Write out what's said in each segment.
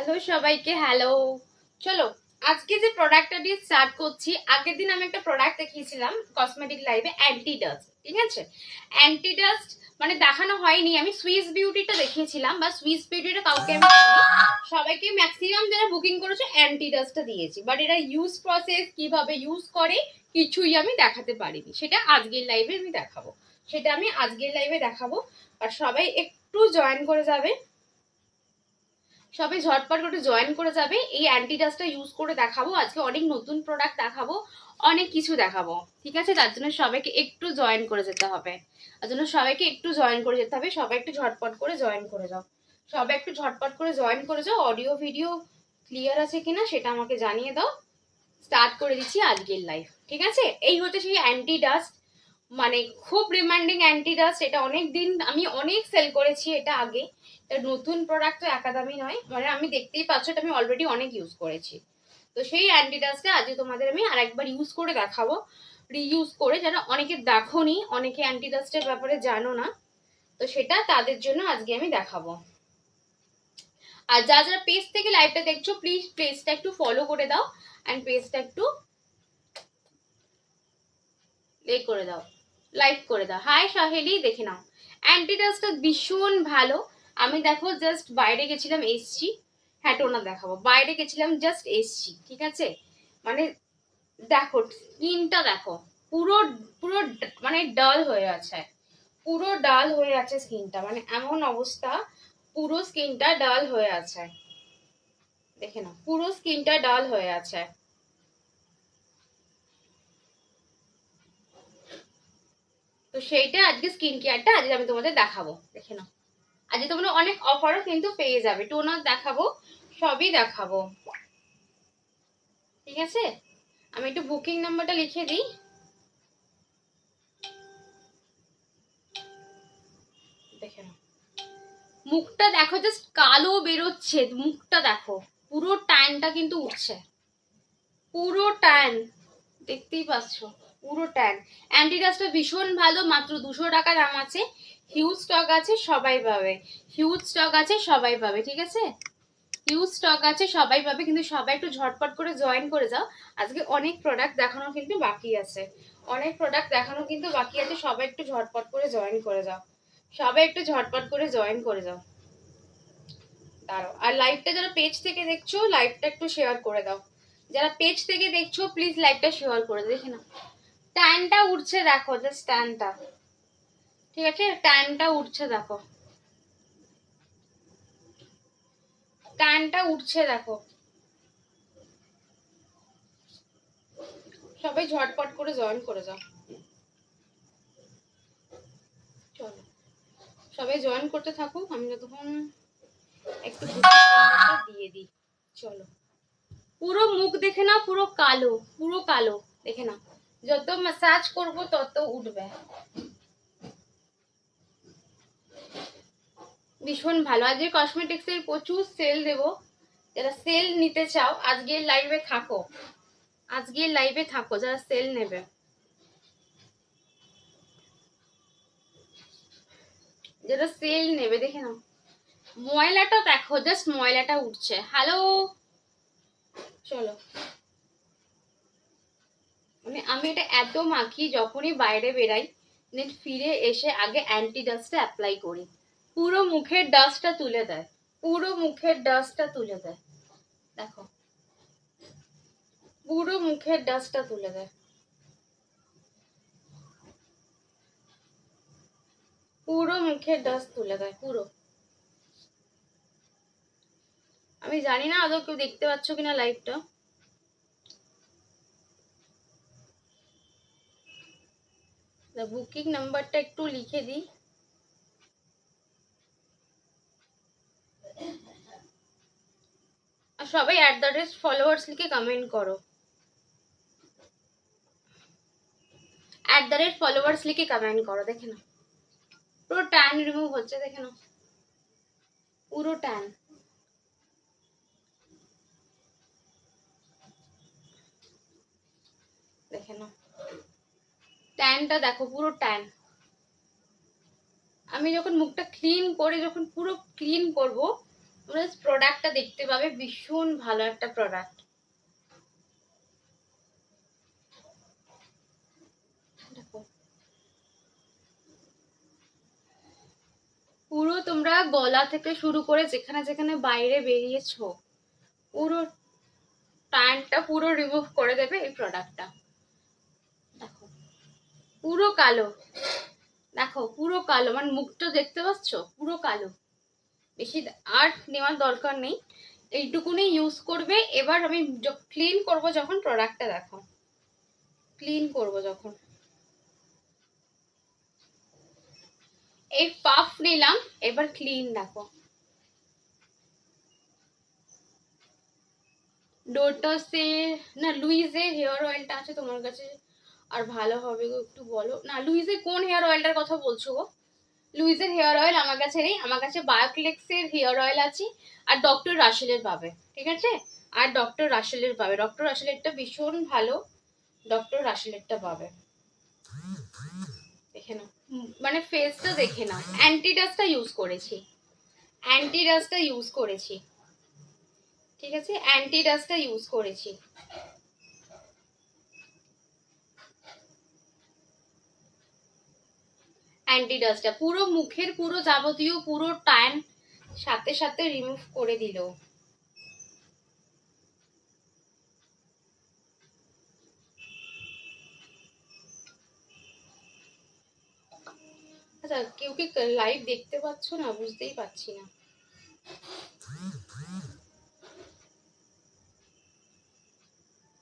Hello সবাইকে, hello. চলো আজকে যে প্রোডাক্টটা দিয়ে স্টার্ট করছি, আগের দিন আমি একটা প্রোডাক্ট দেখিয়েছিলাম কসমেটিক লাইভে, অ্যান্টি ডাস্ট। ঠিক আছে, অ্যান্টি ডাস্ট মানে দেখানো হয়নি, আমি সুইস বিউটিটা দেখিয়েছিলাম, বা সুইস বিউটিটা কাউকে আমি সবাইকে ম্যাক্সিমাম যারা বুকিং করেছে অ্যান্টি ডাস্টটা দিয়েছি, বাট এটা ইউজ প্রসেস কিভাবে ইউজ করে কিছুই আমি দেখাতে পারিনি। সেটা আজকের লাইভে আমি দেখাবো, আর সবাই একটু জয়েন করে যাবে, সবাই ঝটপট করে জয়েন করে যাবে। এই অ্যান্টি ডাস্টটা ইউজ করে দেখাবো আজকে, অনেক নতুন প্রোডাক্ট দেখাবো, অনেক কিছু দেখাবো। ঠিক আছে, তার জন্য সবাইকে একটু জয়েন করে যেতে হবে, সবাই একটু ঝটপট করে জয়েন করে যাও, অডিও ভিডিও ক্লিয়ার আছে কিনা সেটা আমাকে জানিয়ে দাও। স্টার্ট করে দিচ্ছি আজকের লাইভ। ঠিক আছে, এই হচ্ছে সেই অ্যান্টি ডাস্ট, মানে খুব রিমান্ডিং অ্যান্টি ডাস্ট। এটা অনেক দিন আমি অনেক সেল করেছি, এটা আগে, নতুন প্রোডাক্ট তো একাদামি নয়, মানে আমি দেখতেই পাচ্ছ এটা আমি অলরেডি অনেক ইউজ করেছি। তো সেই অ্যান্টি ডাস্টটা আজকে তোমাদের আমি আরেকবার ইউজ করে দেখাবো, রিইউজ করে, যারা অনেকে দেখোনি, অনেকে অ্যান্টি ডাস্টের ব্যাপারে জানো না, তো সেটা তাদের জন্য আজকে আমি দেখাবো। আর যারা পেজ থেকে লাইভটা দেখছো, প্লিজ পেজটা একটু ফলো করে দাও, অ্যান্ড পেজটা একটু করে দাও, লাইক করে দাও। হাই সাহেলি, দেখে নাও, অ্যান্টিডাস্টটা ভীষণ ভালো। আমি দেখো জাস্ট বাইরে গেছিলাম, এসছি, হ্যাঁ টোনা দেখাবো, বাইরে গেছিলাম জাস্ট এসছি। ঠিক আছে, মানে দেখো স্কিনটা দেখো, পুরো পুরো মানে ডাল হয়ে আছে, স্কিনটা, মানে এমন অবস্থা, পুরো স্কিনটা ডাল হয়ে আছে। দেখে নাও, পুরো স্কিনটা ডাল হয়ে আছে। তো সেইটা আজকে স্কিন কেয়ারটা আজকে আমি তোমাদের দেখাবো, দেখে নাও। আজকে তোমরা অনেক অফারও কিন্তু পেয়ে যাবে, টোনার দেখাবো, সবই দেখাবো। ঠিক আছে, আমি একটু বুকিং নাম্বারটা লিখে দিই। দেখে নাও, মুখটা দেখো, জাস্ট কালো বেরোচ্ছে, মুখটা দেখো, পুরো ট্যানটা কিন্তু উঠছে, পুরো ট্যান, দেখতেই পাচ্ছ, পুরো ট্যান। অ্যান্টিডাস্টটা ভীষণ ভালো, মাত্র 200 টাকা দাম আছে, হিউজ স্টক আছে, সবাই পাবে, ঠিক আছে, হিউজ স্টক আছে, সবাই পাবে, কিন্তু সবাই একটু ঝটপট করে জয়েন করে যাও। আজকে অনেক প্রোডাক্ট দেখানো কিন্তু বাকি আছে, সবাই একটু ঝটপট করে জয়েন করে যাও, দাঁড়াও। আর লাইভটা যারা পেজ থেকে দেখছো, লাইভটা একটু শেয়ার করে দাও, যারা পেজ থেকে দেখছো প্লিজ লাইভটা শেয়ার করে দাও। দেখে না, ট্যানটা উঠছে দেখো, জাস্ট ট্যানটা, ঠিক আছে, ট্যানটা উঠছে দেখো, দেখো, সবাই ঝটপট করে জয়েন করে যাও। চলো সবাই জয়েন করতে থাকুক, আমি যতক্ষণ একটু দিয়ে দিই। চলো, পুরো মুখ দেখে না, পুরো কালো, দেখে না, যত ম্যাসাজ করব তত উঠবে, ভীষণ ভালো। আজকে কসমেটিক্স এর প্রচুর সেল দেব, যারা সেল নিতে চাও আজকের লাইভে থাকো, যারা সেল নেবে। দেখে নাও, ময়লাটা দেখো, জাস্ট ময়লাটা উঠছে। হ্যালো, চলো, মানে আমি এটা এত মাখি, যখনই বাইরে বেরাই, দেন ফিরে এসে আগে অ্যান্টি ডাস্টটা অ্যাপ্লাই করি, পুরো মুখের ডাস্টটা তুলে দেয়, দেখো, পুরো মুখের ডাস্টটা তুলে দেয়, পুরো। আমি জানি না আদৌ কেউ দেখতে পাচ্ছ কিনা লাইভটা, বুকিং নাম্বারটা একটু লিখে দিই। আর সবাই @ফলোয়ার্স লিখে কমেন্ট করো, @ফলোয়ার্স লিখে কমেন্ট করো। দেখে নাও, পুরো ট্যান রিমুভ হচ্ছে, দেখে নাও, পুরো ট্যান, দেখে নাও, ট্যানটা দেখো, পুরো ট্যান। আমি যখন মুখটা ক্লিন করে, যখন পুরো ক্লিন করব, তোমরা প্রোডাক্টটা দেখতে পাবে, ভীষণ ভালো একটা প্রোডাক্ট। দেখো পুরো তোমরা গলা থেকে শুরু করে যেখানে যেখানে বাইরে বেরিয়েছো পুরো ট্যানটা পুরো রিমুভ করে দেবে এই প্রোডাক্টটা। দেখো পুরো কালো, দেখো পুরো কালো, মানে মুখটা দেখতে পাচ্ছ পুরো কালো, বেশি আর নেওয়ার দরকার নেই, এইটুকুনি ইউজ করবে। এবার আমি ক্লিন করব যখন প্রোডাক্টটা, দেখো ক্লিন করব যখন, এই পাফ নিলাম, এবার ক্লিন দেখো। ডোটাসের না লুইজের হেয়ার অয়েলটা আছে তোমার কাছে, আর ভালো হবে গো, একটু বলো না লুইজের কোন হেয়ার অয়েলটার কথা বলছো গো? লুইজের হেয়ার অয়েল আমার কাছে নেই, আমার কাছে বায়োক্লিক্সের হেয়ার অয়েল আছে, আর ডক্টর রাসেলের পাবে, ঠিক আছে? আর ডক্টর রাসেলের পাবে, ডক্টর রাসেলেরটা ভীষণ ভালো, ডক্টর রাসেলেরটা পাবে, দেখে নাও। মানে ফেসটা দেখে নাও, অ্যান্টিডাস্টটা ইউজ করেছি, অ্যান্টিডাস্টটা ইউজ করেছি, ঠিক আছে? অ্যান্টিডাস্টটা ইউজ করেছি। অ্যান্টিডাস্টটা পুরো মুখের পুরো যাবতীয় পুরো ট্যান সাথে সাথে রিমুভ করে দিল। আচ্ছা কেউ কি লাইভ দেখতে পাচ্ছ না? বুঝতেই পারছি না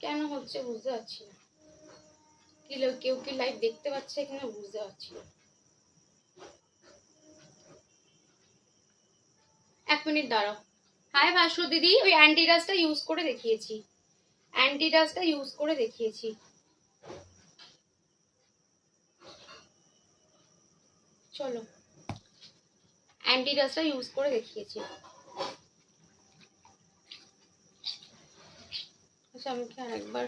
কেন হচ্ছে, বুঝতে পারছি না। কেউ কি লাইভ দেখতে পাচ্ছে এখানে? বুঝতে পারছি না। 1 মিনিট দাঁড়াও। হাই ভাস্কর দিদি, ওই অ্যান্টিডাস্টটা ইউজ করে দেখিয়েছি, অ্যান্টিডাস্টটা ইউজ করে দেখিয়েছি, চলো অ্যান্টিডাস্টটা ইউজ করে দেখিয়েছি। আচ্ছা আমি কি আরেকবার